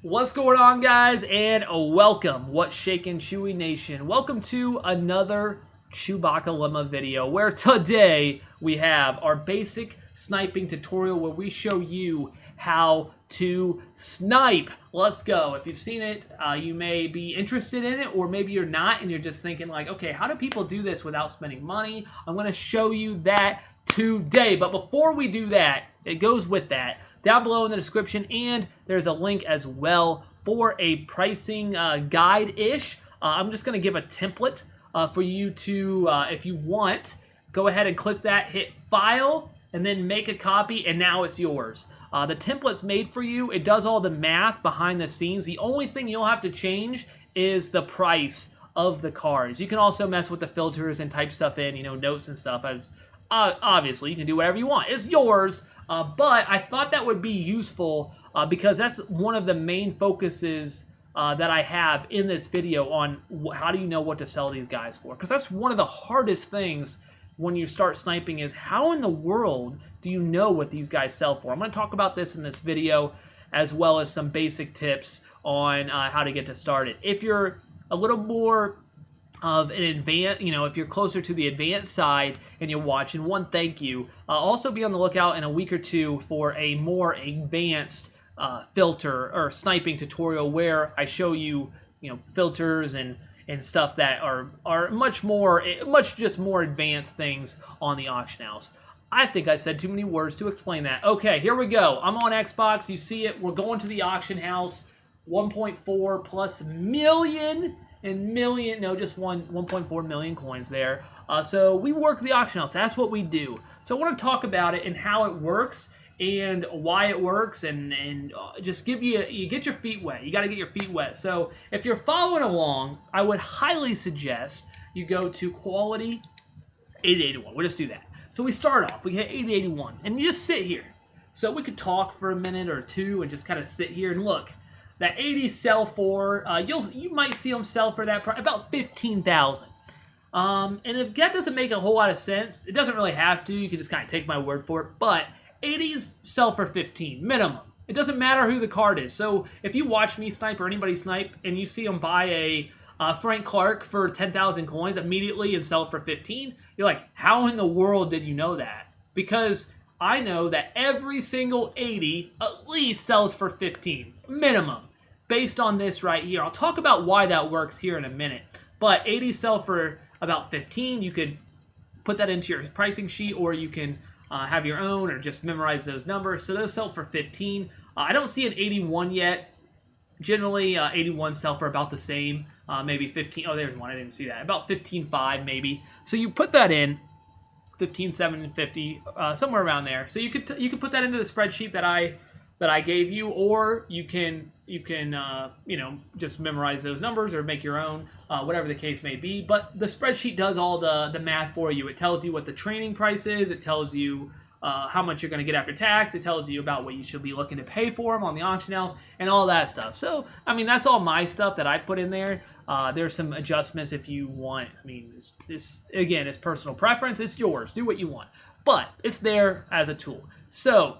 What's going on, guys, and welcome, What's Shakin' Chewy Nation. Welcome to another ChewbaccaLemma video, where today we have our basic sniping tutorial where we show you how to snipe. Let's go. If you've seen it, you may be interested in it, or maybe you're not, and you're just thinking like, okay, how do people do this without spending money? I'm going to show you that today. But before we do that, it goes with that. Down below in the description, and there's a link as well for a pricing guide-ish. I'm just going to give a template for you to, if you want, go ahead and click that, hit File, and then make a copy, and now it's yours. The template's made for you. It does all the math behind the scenes. The only thing you'll have to change is the price of the cards. You can also mess with the filters and type stuff in, notes and stuff. As obviously, you can do whatever you want. It's yours. But I thought that would be useful because that's one of the main focuses that I have in this video on how do you know what to sell these guys for. Because that's one of the hardest things when you start sniping is how in the world do you know what these guys sell for? I'm going to talk about this in this video as well as some basic tips on how to get to started. If you're a little more of an advanced, if you're closer to the advanced side and you're watching, thank you. Also be on the lookout in a week or two for a more advanced filter or sniping tutorial where I show you, filters and stuff that are much more advanced things on the auction house. I think I said too many words to explain that. Okay, here we go. I'm on Xbox. You see it. We're going to the auction house. 1.4 plus million. Just 1.4 million coins there. So we work the auction house. That's what we do. So I want to talk about it and how it works and why it works and just give you get your feet wet. You got to get your feet wet. So if you're following along, I would highly suggest you go to quality 8081. We'll just do that. So we start off. We hit 8081 and you just sit here. So we could talk for a minute or two and just kind of sit here and look. That 80 sell for, you might see them sell for that price, about 15,000. And if that doesn't make a whole lot of sense, it doesn't really have to. You can just kind of take my word for it. But 80s sell for 15 minimum. It doesn't matter who the card is. So if you watch me snipe or anybody snipe, and you see them buy a Frank Clark for 10,000 coins immediately and sell it for 15, you're like, how in the world did you know that? Because I know that every single 80 at least sells for 15 minimum. Based on this right here. I'll talk about why that works here in a minute. But 80 sell for about 15. You could put that into your pricing sheet, or you can have your own, or just memorize those numbers. So those sell for 15. I don't see an 81 yet. Generally, 81 sell for about the same. Maybe 15. Oh, there's one. I didn't see that. About 15.5 maybe. So you put that in. 15.750, somewhere around there. So you could put that into the spreadsheet that I gave you, or you can just memorize those numbers or make your own, whatever the case may be. But the spreadsheet does all the math for you. It tells you what the training price is. It tells you how much you're going to get after tax. It tells you about what you should be looking to pay for them on the auction house and all that stuff. So, that's all my stuff that I've put in there. There's some adjustments if you want. This again, it's personal preference. It's yours. Do what you want. But it's there as a tool. So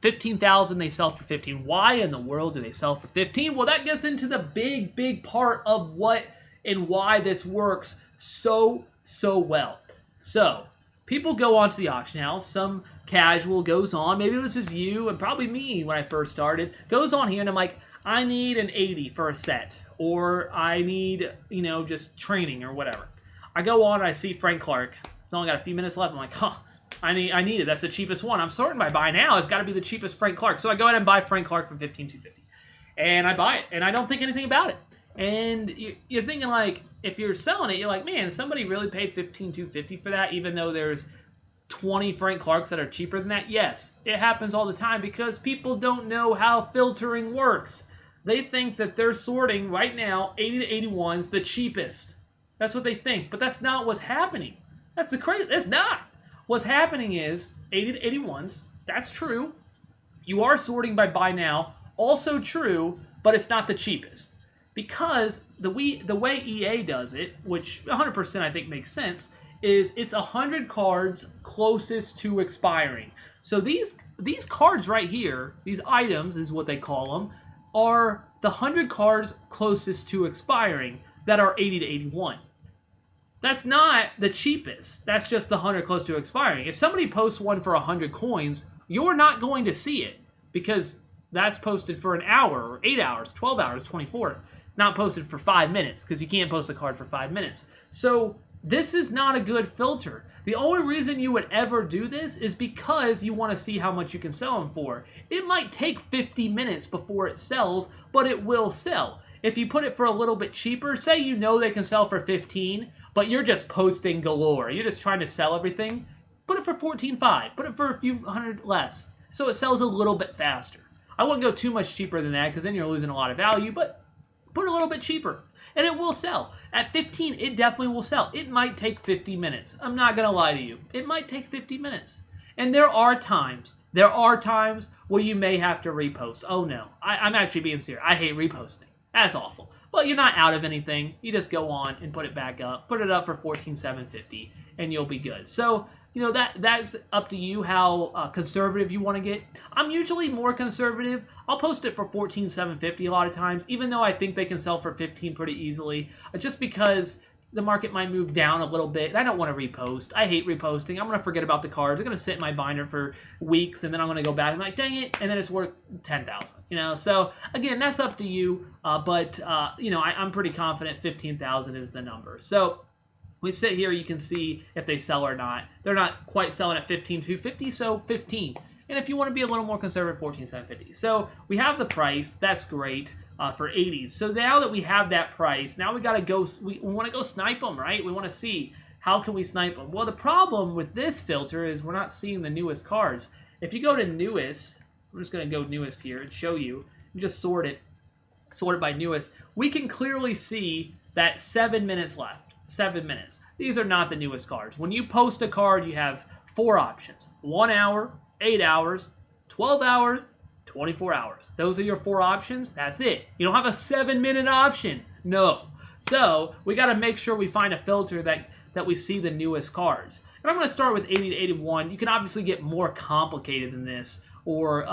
15,000 they sell for 15. Why in the world do they sell for 15? Well, that gets into the big part of what and why this works so well. So people go onto the auction house. Some casual goes on. Maybe this is you and probably me when I first started. Goes on here and I'm like, I need an 80 for a set, or I need just training or whatever. I go on and I see Frank Clark. It's only got a few minutes left. I'm like, I need it. That's the cheapest one. I'm sorting by buy now. It's got to be the cheapest Frank Clark. So I go ahead and buy Frank Clark for 15,250. And I buy it. And I don't think anything about it. And you're thinking, like, if you're selling it, you're like, man, somebody really paid 15,250 for that, even though there's 20 Frank Clarks that are cheaper than that? Yes, it happens all the time because people don't know how filtering works. They think that they're sorting right now 80 to 81's the cheapest. That's what they think. But that's not what's happening. That's not. What's happening is 80 to 81s, that's true. You are sorting by buy now, also true, but it's not the cheapest. Because the way EA does it, which 100% I think makes sense, is it's 100 cards closest to expiring. So these cards right here, these items is what they call them, are the 100 cards closest to expiring that are 80 to 81. That's not the cheapest. That's just the 100 close to expiring. If somebody posts one for 100 coins, you're not going to see it because that's posted for an hour or 8 hours, 12 hours, 24. Not posted for 5 minutes because you can't post a card for 5 minutes. So this is not a good filter. The only reason you would ever do this is because you want to see how much you can sell them for. It might take 50 minutes before it sells, but it will sell. If you put it for a little bit cheaper, say you know they can sell for 15, but you're just posting galore. You're just trying to sell everything. Put it for 14.5. Put it for a few hundred less. So it sells a little bit faster. I wouldn't go too much cheaper than that because then you're losing a lot of value, but put a little bit cheaper. And it will sell. At 15, it definitely will sell. It might take 50 minutes. I'm not going to lie to you. It might take 50 minutes. And there are times where you may have to repost. Oh no, I'm actually being serious. I hate reposting. That's awful. But you're not out of anything. You just go on and put it back up. Put it up for 14,750 and you'll be good. So, you know, that's up to you how conservative you want to get. I'm usually more conservative. I'll post it for 14,750 a lot of times, even though I think they can sell for 15 pretty easily, just because the market might move down a little bit. And I don't want to repost. I hate reposting. I'm going to forget about the cards. They're going to sit in my binder for weeks, and then I'm going to go back and like, dang it, and then it's worth 10,000. You know, so again, that's up to you. But you know, I'm pretty confident 15,000 is the number. So we sit here, you can see if they sell or not. They're not quite selling at 15,250, so 15. And if you want to be a little more conservative, 14,750. So we have the price. That's great for 80s. So now that we have that price, now we got to go. We want to go snipe them, right? We want to see how can we snipe them. Well, the problem with this filter is we're not seeing the newest cards. If you go to newest, I'm just going to go newest here and show you. You just sort it by newest. We can clearly see that 7 minutes left. 7 minutes. These are not the newest cards. When you post a card, you have 4 options: 1 hour, 8 hours, 12 hours, 24 hours. Those are your 4 options. That's it. You don't have a 7-minute option. No. So we got to make sure we find a filter that we see the newest cards. And I'm going to start with 80 to 81. You can obviously get more complicated than this, or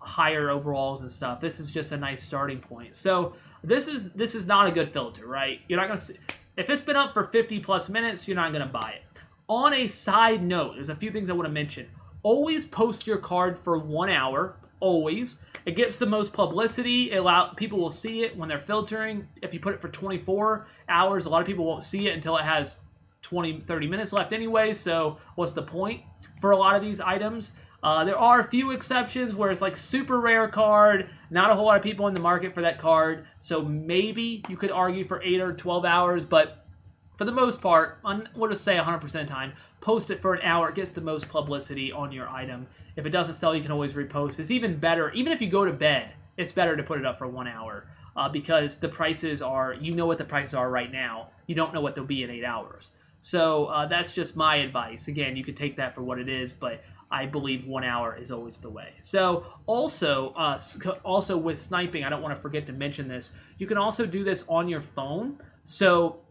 higher overalls and stuff. This is just a nice starting point. So this is not a good filter, right? You're not going to see. If it's been up for 50 plus minutes, you're not going to buy it. On a side note, there's a few things I want to mention. Always post your card for 1 hour. Always. It gets the most publicity. People will see it when they're filtering. If you put it for 24 hours, a lot of people won't see it until it has 20, 30 minutes left anyway. So what's the point for a lot of these items? There are a few exceptions where it's like super rare card, not a whole lot of people in the market for that card, so maybe you could argue for 8 or 12 hours, but for the most part, we'll just say 100% of the time, post it for an hour. It gets the most publicity on your item. If it doesn't sell, you can always repost. It's even better, even if you go to bed, it's better to put it up for 1 hour because the prices are, you know what the prices are right now. You don't know what they'll be in 8 hours. So that's just my advice. Again, you could take that for what it is, but I believe 1 hour is always the way. So also with sniping, I don't want to forget to mention this. You can also do this on your phone. So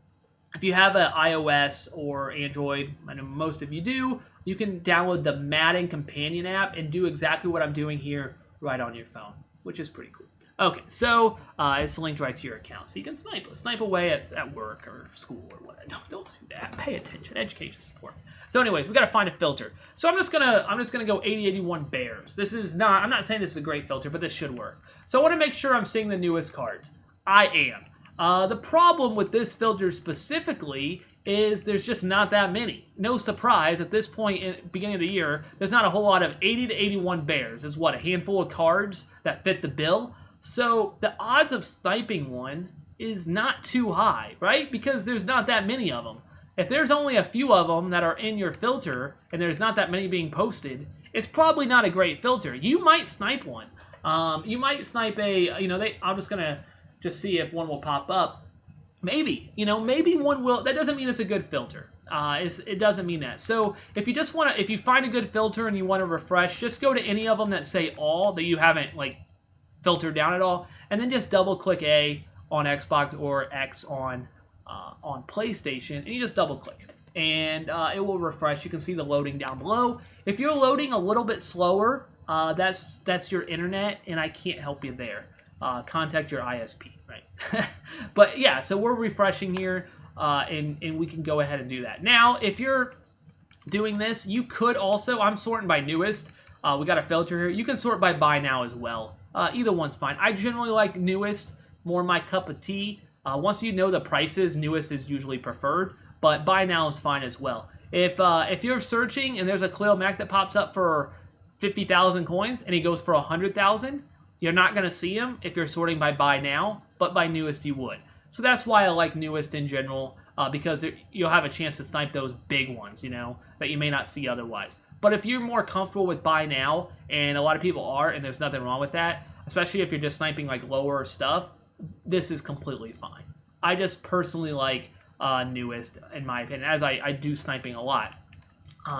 if you have an iOS or Android, I know most of you do, you can download the Madden companion app and do exactly what I'm doing here right on your phone, which is pretty cool. Okay, so it's linked right to your account, so you can snipe away at work or school or whatever. Don't do that. Pay attention. Education is important. So, anyways, we got to find a filter. So I'm just gonna go 8081 Bears. I'm not saying this is a great filter, but this should work. So I want to make sure I'm seeing the newest cards. I am. The problem with this filter specifically is there's just not that many. No surprise, at this point in the beginning of the year, there's not a whole lot of 80 to 81 Bears. There's what, a handful of cards that fit the bill. So the odds of sniping one is not too high, right? Because there's not that many of them. If there's only a few of them that are in your filter and there's not that many being posted, it's probably not a great filter. You might snipe one. You might snipe I'm just going to see if one will pop up. Maybe one will. That doesn't mean it's a good filter. It doesn't mean that. So if you find a good filter and you want to refresh, just go to any of them that say all that you haven't filtered down at all, and then just double click A on Xbox or X on PlayStation, and you just double click and it will refresh. You can see the loading down below. If you're loading a little bit slower, that's your internet, and I can't help you there. contact your ISP, right? But yeah, so we're refreshing here, and we can go ahead and do that. Now, if you're doing this, you could also, I'm sorting by newest. We got a filter here. You can sort by buy now as well. Either one's fine. I generally like newest, more my cup of tea. Once you know the prices, newest is usually preferred, but buy now is fine as well. If you're searching and there's a Khalil Mack that pops up for 50,000 coins and he goes for 100,000, you're not going to see him if you're sorting by buy now, but by newest you would. So that's why I like newest in general, because you'll have a chance to snipe those big ones, you know, that you may not see otherwise. But if you're more comfortable with buy now, and a lot of people are, and there's nothing wrong with that, especially if you're just sniping like lower stuff, this is completely fine. I just personally like newest, in my opinion, as I do sniping a lot.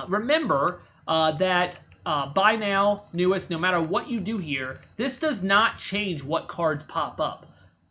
Remember that buy now, newest, no matter what you do here, this does not change what cards pop up.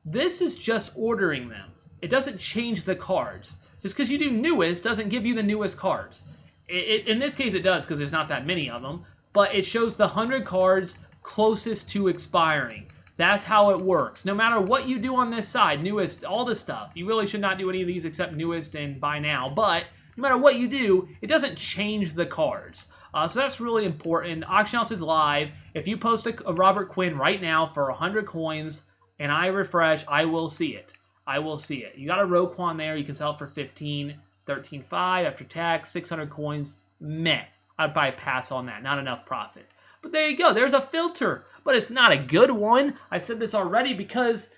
This is just ordering them. It doesn't change the cards. Just because you do newest doesn't give you the newest cards. In this case it does, because there's not that many of them, but it shows the 100 cards closest to expiring. That's how it works. No matter what you do on this side, newest, all this stuff, you really should not do any of these except newest and buy now, but no matter what you do, it doesn't change the cards. So that's really important. Auction house is live. If you post a Robert Quinn right now for 100 coins and I refresh, I will see it. I will see it. You got a Roquan there. You can sell it for 15, 13.5 after tax, 600 coins. Meh. I'd probably pass on that. Not enough profit. But there you go. There's a filter. But it's not a good one. I said this already because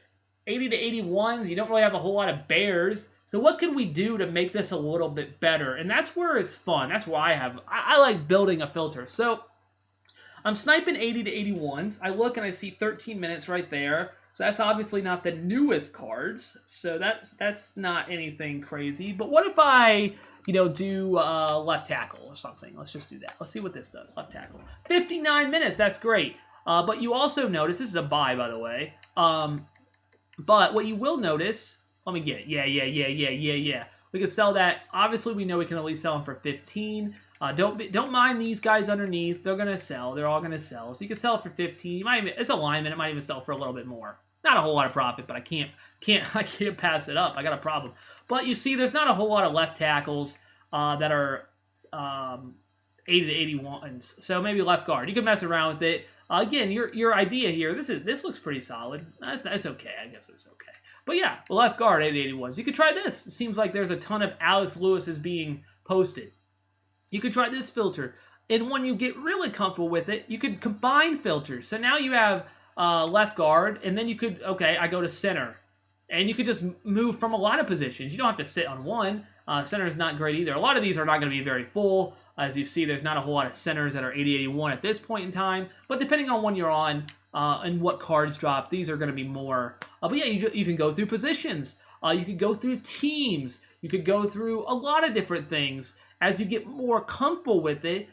80 to 81s, you don't really have a whole lot of bears. So what can we do to make this a little bit better? And that's where it's fun. That's why I like building a filter. So I'm sniping 80 to 81s. I look and I see 13 minutes right there. So that's obviously not the newest cards. So that's not anything crazy. But what if I, do left tackle or something? Let's just do that. Let's see what this does. Left tackle. 59 minutes. That's great. But you also notice, this is a buy, by the way. But what you will notice, let me get it. Yeah. We can sell that. Obviously, we know we can at least sell them for 15. Don't mind these guys underneath. They're gonna sell. They're all gonna sell. So you can sell it for 15. It's alignment. It might even sell for a little bit more. Not a whole lot of profit, but I can't pass it up. I got a problem. But you see, there's not a whole lot of left tackles that are 80 to 81s. So maybe left guard. You can mess around with it. Again, your idea here. This looks pretty solid. That's okay. I guess it's okay. But yeah, left guard 80 to 81s. You could try this. It seems like there's a ton of Alex Lewis's being posted. You could try this filter. And when you get really comfortable with it, you could combine filters. So now you have left guard, and then you could, okay, I go to center. And you could just move from a lot of positions. You don't have to sit on one. Center is not great either. A lot of these are not going to be very full. As you see, there's not a whole lot of centers that are 80-81 at this point in time. But depending on when you're on and what cards drop, these are going to be more. But yeah, you can go through positions. You could go through teams. You could go through a lot of different things as you get more comfortable with it,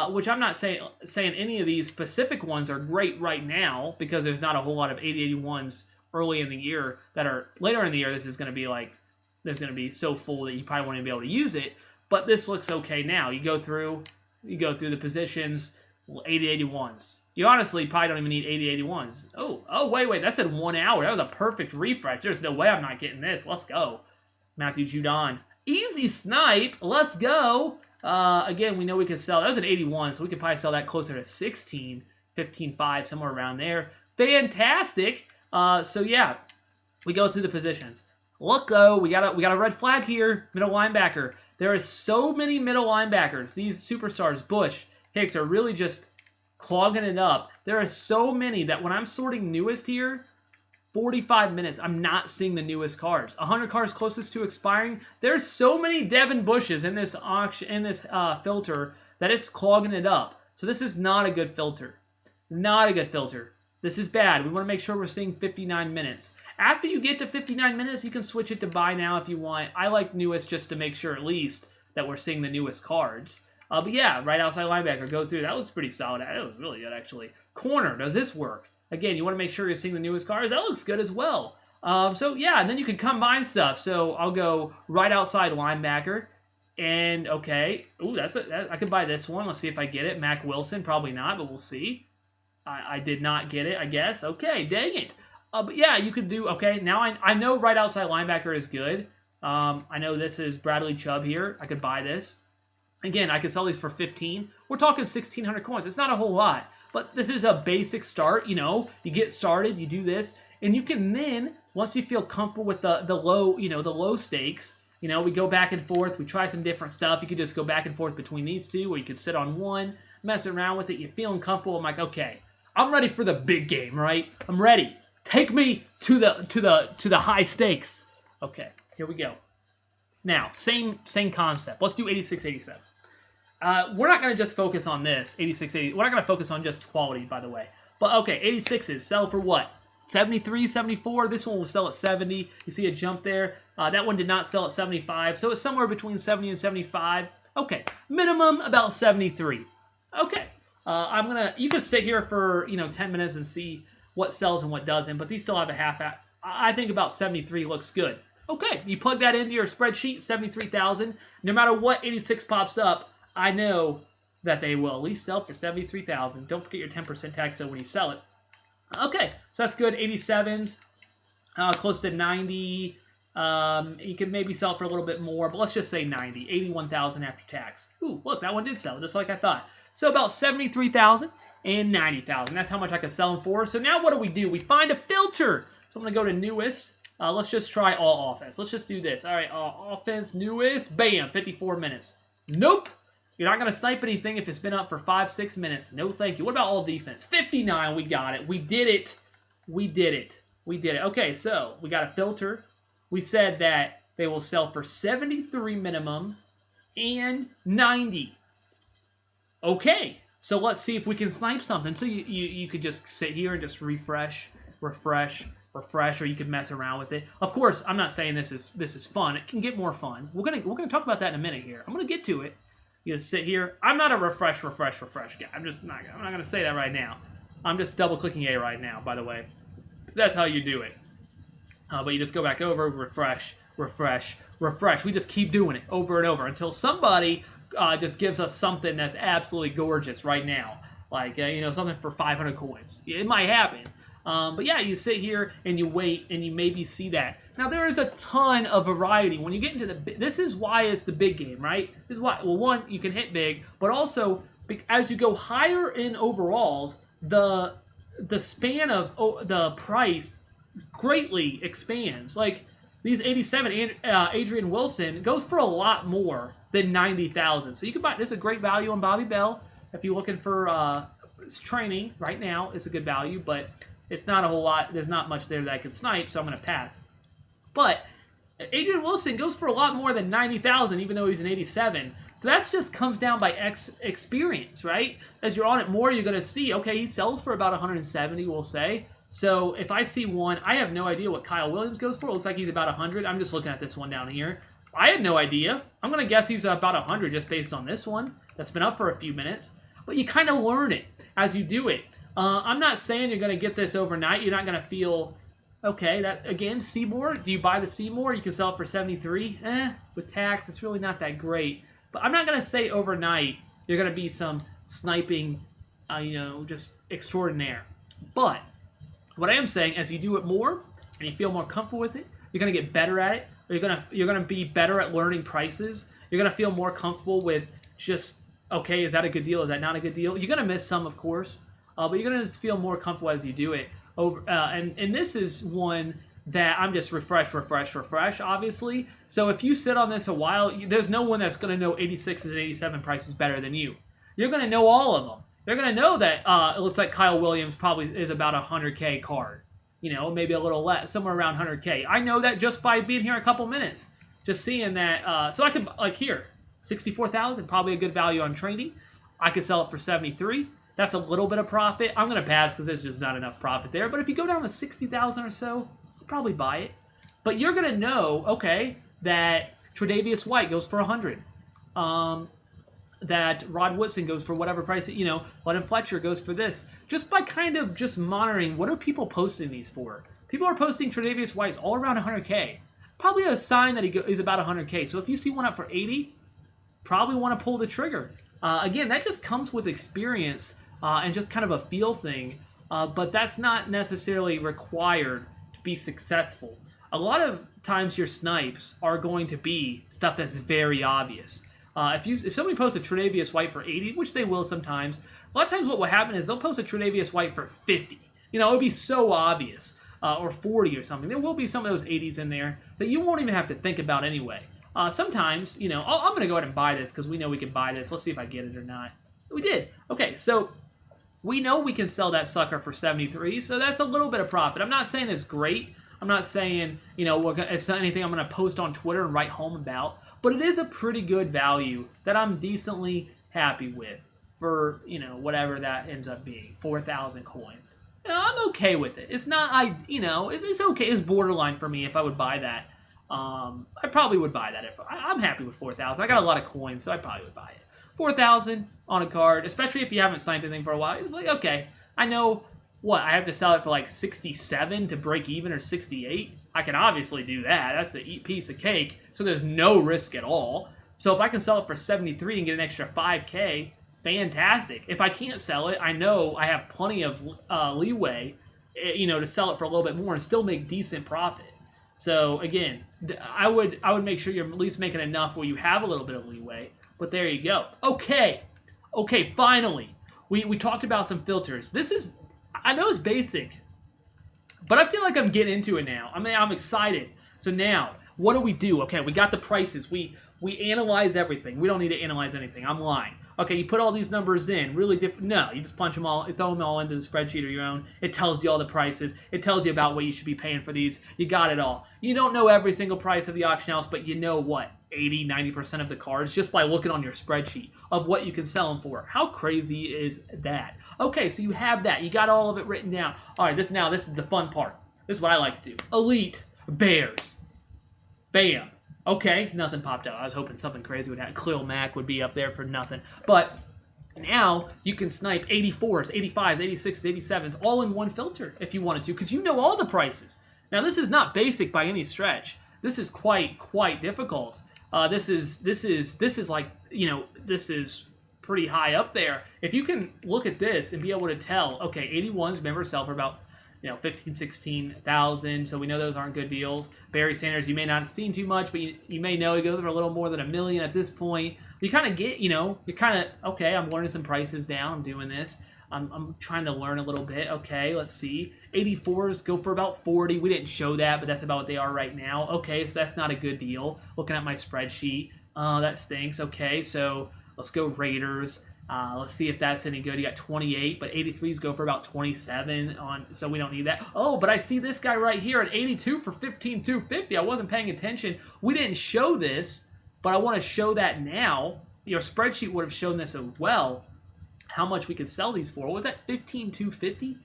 which I'm not saying any of these specific ones are great right now because there's not a whole lot of 80-81s early in the year that are later in the year. This is going to be like, there's going to be so full that you probably won't even be able to use it. But this looks okay now. You go through the positions, 80-81s. You honestly probably don't even need 80-81s. Oh, wait, that said 1 hour. That was a perfect refresh. There's no way I'm not getting this. Let's go. Matthew Judon. Easy snipe. Let's go. Again, we know we could sell. That was an 81, so we could probably sell that closer to 16, 15.5, somewhere around there. Fantastic. So yeah, we go through the positions. Look, go. We got a red flag here. Middle linebacker. There are so many middle linebackers. These superstars, Bush, Hicks, are really just clogging it up. There are so many that when I'm sorting newest here, 45 minutes, I'm not seeing the newest cards. 100 cards closest to expiring. There's so many Devin Bushes in this auction, in this filter, that it's clogging it up. So this is not a good filter. Not a good filter. This is bad. We want to make sure we're seeing 59 minutes. After you get to 59 minutes, you can switch it to buy now if you want. I like newest just to make sure at least that we're seeing the newest cards. But yeah, right outside linebacker, go through. That looks pretty solid. That was really good, actually. Corner, does this work? Again, you want to make sure you're seeing the newest cards. That looks good as well. So yeah, and then you can combine stuff. So I'll go right outside linebacker. And okay, ooh, I could buy this one. Let's see if I get it. Mac Wilson, probably not, but we'll see. I did not get it, I guess. Okay, dang it. But yeah, you could do, okay, now I know right outside linebacker is good. I know this is Bradley Chubb here. I could buy this. Again, I could sell these for 15. We're talking 1,600 coins. It's not a whole lot, but this is a basic start. You know, you get started, you do this, and you can then, once you feel comfortable with the low, you know, the low stakes, you know, we go back and forth. We try some different stuff. You could just go back and forth between these two, or you could sit on one, mess around with it. You're feeling comfortable. I'm like, okay, I'm ready for the big game, right? I'm ready. Take me to the high stakes. Okay, here we go. Now, same concept. Let's do 86, 87. We're not going to just focus on this, 86, 80. We're not going to focus on just quality, by the way. But, okay, 86s sell for what? 73, 74. This one will sell at 70. You see a jump there. That one did not sell at 75. So it's somewhere between 70 and 75. Okay, minimum about 73. Okay, you can sit here for, 10 minutes and see what sells and what doesn't, but these still have a half. I think about 73 looks good. Okay, you plug that into your spreadsheet, 73,000. No matter what 86 pops up, I know that they will at least sell for 73,000. Don't forget your 10% tax so when you sell it. Okay, so that's good. 87s, close to 90. You could maybe sell for a little bit more, but let's just say 90. 81,000 after tax. Ooh, look, that one did sell, just like I thought. So about 73,000 and 90,000. That's how much I could sell them for. So now what do? We find a filter. So I'm going to go to newest. Let's just try all offense. Let's just do this. All right, offense, newest. Bam, 54 minutes. Nope. You're not going to snipe anything if it's been up for 5-6 minutes. No thank you. What about all defense? 59, we got it. We did it. We did it. We did it. Okay, so we got a filter. We said that they will sell for 73 minimum and 90. Okay, so let's see if we can snipe something. So you could just sit here and just refresh, or you could mess around with it. Of course, I'm not saying this is fun. It can get more fun. We're gonna talk about that in a minute here. I'm gonna get to it. You just sit here. I'm not a refresh guy. I'm not gonna say that right now. I'm just double clicking A right now, by the way. That's how you do it. But you just go back over, refresh. We just keep doing it over and over until somebody just gives us something that's absolutely gorgeous right now. Like, something for 500 coins. It might happen. But yeah, you sit here and you wait and you maybe see that. Now, there is a ton of variety. When you get into this is why it's the big game, right? This is why, well, one, you can hit big, but also, as you go higher in overalls, the span of the price greatly expands. Like, these 87 Adrian Wilson goes for a lot more than 90,000. So you can buy, this is a great value on Bobby Bell. If you're looking for training right now, it's a good value, but it's not a whole lot. There's not much there that I can snipe, so I'm going to pass. But Adrian Wilson goes for a lot more than 90,000, even though he's an 87. So that just comes down by experience, right? As you're on it more, you're going to see, okay, he sells for about 170, we'll say. So if I see one, I have no idea what Kyle Williams goes for. It looks like he's about 100. I'm just looking at this one down here. I had no idea. I'm going to guess he's about 100 just based on this one that's been up for a few minutes. But you kind of learn it as you do it. I'm not saying you're going to get this overnight. You're not going to feel, okay, that again, Seymour, do you buy the Seymour? You can sell it for 73. With tax, it's really not that great. But I'm not going to say overnight you're going to be some sniping, just extraordinaire. But what I am saying, as you do it more and you feel more comfortable with it, you're going to get better at it. You're going to be better at learning prices. You're going to feel more comfortable with just, okay, is that a good deal? Is that not a good deal? You're going to miss some, of course, but you're going to just feel more comfortable as you do it. And this is one that I'm just refresh, obviously. So if you sit on this a while, there's no one that's going to know 86s and 87 prices better than you. You're going to know all of them. They're going to know that it looks like Kyle Williams probably is about a 100K card. Maybe a little less, somewhere around 100K. I know that just by being here a couple minutes. Just seeing that. So I could, like here, 64,000, probably a good value on trading. I could sell it for 73. That's a little bit of profit. I'm going to pass because there's just not enough profit there. But if you go down to 60,000 or so, I'll probably buy it. But you're going to know, okay, that Tre'Davious White goes for 100. That Rod Woodson goes for whatever price, Lennon Fletcher goes for this. Just by kind of just monitoring, what are people posting these for? People are posting Tre'Davious White's all around 100K. Probably a sign that he's about 100K. So if you see one up for 80, probably want to pull the trigger. Again, that just comes with experience and just kind of a feel thing. but that's not necessarily required to be successful. A lot of times your snipes are going to be stuff that's very obvious. If somebody posts a Tre'Davious White for 80, which they will sometimes, a lot of times what will happen is they'll post a Tre'Davious White for 50. You know, it'll be so obvious, or 40 or something. There will be some of those 80s in there that you won't even have to think about anyway. Sometimes, you know, I'm going to go ahead and buy this because we know we can buy this. Let's see if I get it or not. We did. Okay, so we know we can sell that sucker for 73, so that's a little bit of profit. I'm not saying it's great. I'm not saying, you know, it's not anything I'm going to post on Twitter and write home about, but it is a pretty good value that I'm decently happy with for, you know, whatever that ends up being, 4,000 coins. You know, I'm okay with it. It's not, you know, it's okay. It's borderline for me if I would buy that. I probably would buy that if I'm happy with 4,000. I got a lot of coins, so I probably would buy it. 4,000 on a card, especially if you haven't sniped anything for a while. It's like, okay, I know what I have to sell it for like 67 to break even or 68. I can obviously do that. That's the piece of cake. So there's no risk at all. So if I can sell it for 73 and get an extra 5K, fantastic. If I can't sell it, I know I have plenty of leeway, you know, to sell it for a little bit more and still make decent profit. So again, I would make sure you're at least making enough where you have a little bit of leeway. But there you go. Okay, finally, we talked about some filters. This is, I know it's basic, but I feel like I'm getting into it now. I mean, I'm excited. So now, what do we do? Okay, we got the prices. We analyze everything. We don't need to analyze anything. I'm lying. Okay, you put all these numbers in, really different. No, you just punch them all, throw them all into the spreadsheet of your own. It tells you all the prices. It tells you about what you should be paying for these. You got it all. You don't know every single price of the auction house, but you know what? 80, 90% of the cards just by looking on your spreadsheet of what you can sell them for. How crazy is that? Okay, so you have that. You got all of it written down. All right, this is the fun part. This is what I like to do. Elite Bears. Bam. Okay, nothing popped out. I was hoping something crazy would happen. Khalil Mack would be up there for nothing. But now you can snipe 84s, 85s, 86s, 87s all in one filter if you wanted to, because you know all the prices. Now this is not basic by any stretch. This is quite difficult. This is like, you know, this is pretty high up there. If you can look at this and be able to tell, okay, 81s remember sell for about, you know, 15, 16,000, so we know those aren't good deals. Barry Sanders, you may not have seen too much, but you may know he goes for a little more than $1 million at this point. You kind of get, you know, you're kind of, okay, I'm learning some prices down, I'm doing this. I'm trying to learn a little bit. Okay, let's see. 84s go for about 40. We didn't show that, but that's about what they are right now. Okay, so that's not a good deal. Looking at my spreadsheet, that stinks. Okay, so let's go Raiders. Let's see if that's any good. You got 28, but 83s go for about 27 on, so we don't need that. Oh, but I see this guy right here at 82 for 15,250. I wasn't paying attention. We didn't show this, but I want to show that now. Your spreadsheet would have shown this as well. How much we could sell these for. What was that, 15,250?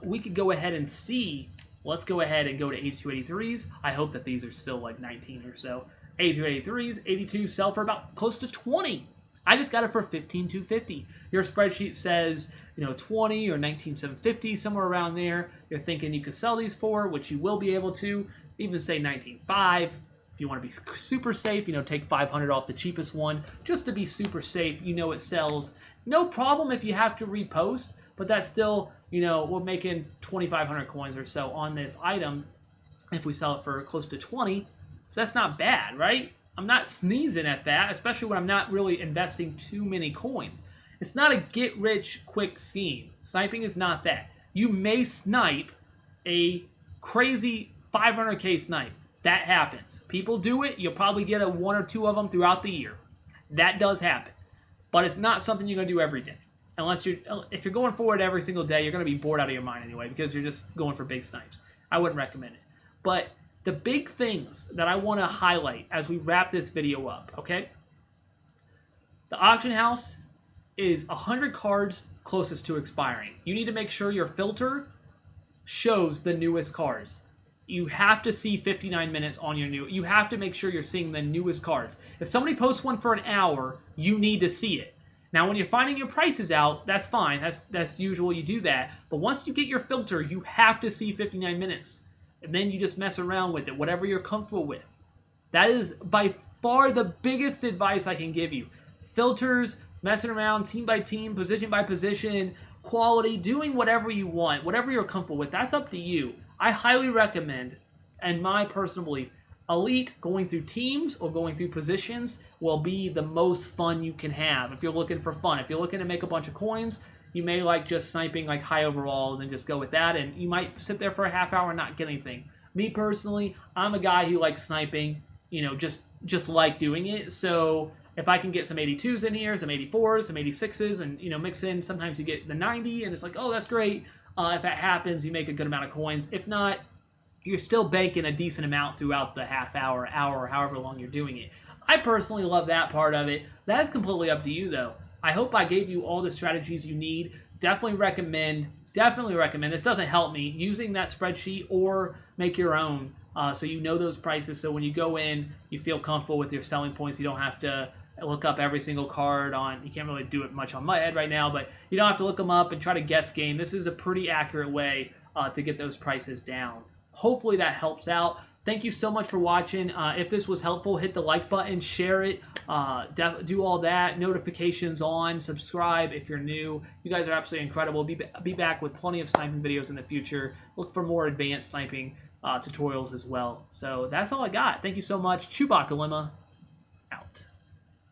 We could go ahead and see. Let's go ahead and go to 82, 83s. I hope that these are still like 19 or so. 82, 83s, 82 sell for about close to 20. I just got it for 15,250. Your spreadsheet says, you know, 20 or 19,750, somewhere around there. You're thinking you could sell these for, which you will be able to. Even say 19.5. If you want to be super safe, you know, take 500 off the cheapest one just to be super safe. You know it sells. No problem if you have to repost, but that's still, you know, we're making 2,500 coins or so on this item if we sell it for close to 20. So that's not bad, right? I'm not sneezing at that, especially when I'm not really investing too many coins. It's not a get-rich-quick scheme. Sniping is not that. You may snipe a crazy 500k snipe. That happens. People do it. You'll probably get one or two of them throughout the year. That does happen. But it's not something you're going to do every day. If you're going forward every single day, you're going to be bored out of your mind anyway because you're just going for big snipes. I wouldn't recommend it. But the big things that I want to highlight as we wrap this video up, okay? The auction house is 100 cards closest to expiring. You need to make sure your filter shows the newest cards. You have to see 59 minutes on your new. You have to make sure you're seeing the newest cards. If somebody posts one for an hour, you need to see it. Now, when you're finding your prices out, that's fine. That's usual. You do that. But once you get your filter, you have to see 59 minutes. And then you just mess around with it, whatever you're comfortable with. That is by far the biggest advice I can give you. Filters, messing around team by team, position by position, quality, doing whatever you want, whatever you're comfortable with. That's up to you. I highly recommend, and my personal belief, Elite going through teams or going through positions will be the most fun you can have if you're looking for fun. If you're looking to make a bunch of coins, you may like just sniping like high overalls and just go with that, and you might sit there for a half hour and not get anything. Me personally, I'm a guy who likes sniping, just like doing it. So if I can get some 82s in here, some 84s, some 86s, and mix in, sometimes you get the 90, and it's like, oh, that's great. If that happens, you make a good amount of coins. If not, you're still banking a decent amount throughout the half hour, hour, however long you're doing it. I personally love that part of it. That is completely up to you, though. I hope I gave you all the strategies you need. Definitely recommend, this doesn't help me, using that spreadsheet or make your own so you know those prices. So when you go in, you feel comfortable with your selling points. You don't have to look up every single card you can't really do it much on my head right now, but you don't have to look them up and try to guess game. This is a pretty accurate way to get those prices down. Hopefully that helps out. Thank you so much for watching. If this was helpful, hit the like button, share it, do all that, notifications on, subscribe if you're new. You guys are absolutely incredible. Be back with plenty of sniping videos in the future. Look for more advanced sniping tutorials as well. So that's all I got. Thank you so much. ChewbaccaLemma.